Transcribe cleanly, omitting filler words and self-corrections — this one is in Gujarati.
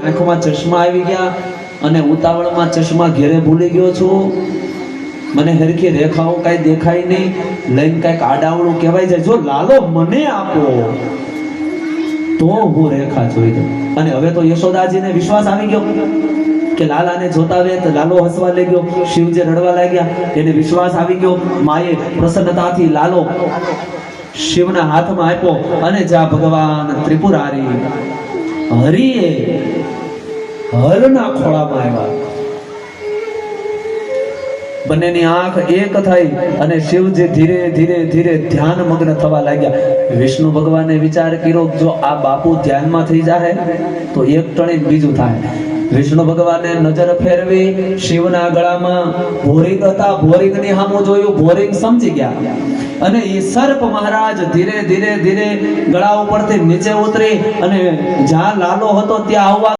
આંખમાં ચશ્મા આવી ગયા અને ઉતાવળમાં ચશ્મા ઘેરે ભૂલી ગયો છું. મને હરખી રેખાઓ કાંઈ દેખાય નહીં, લઈને કાંઈક આડાવડું કહેવાય જાય. જો લાલો મને આપો તો હું રેખા જોઈ દઉં. અને હવે તો યશોદાજીને વિશ્વાસ આવી ગયો કે લાલાને જોતા વે તો લાલો હસવા લાગ્યો, શિવજી રડવા લાગ્યા. એને વિશ્વાસ આવી ગયો. માએ પ્રસન્નતાથી લાલો શિવના હાથમાં આપ્યો અને જા ભગવાન ત્રિપુરારી હરિએ હરના ખોળામાં આવ્યા. બંનેની આંખ એક થઈ અને શિવજી ધીરે ધીરે ધીરે ધ્યાન મગ્ન થવા લાગ્યા. વિષ્ણુ ભગવાને વિચાર કર્યો જો આ બાપુ ધ્યાનમાં થઈ જાય તો એક ટણી બીજું થાય. વિષ્ણુ ભગવાને નજર ફેરવી, શિવના ગળામાં ભોરિંગ હતા. ભોરિંગની સામું જોયું, ભોરિંગ સમજી ગયા અને એ સર્પ મહારાજ ધીરે ધીરે ધીરે ગળા ઉપરથી નીચે ઉતરી અને જ્યાં લાલો હતો ત્યાં આવવા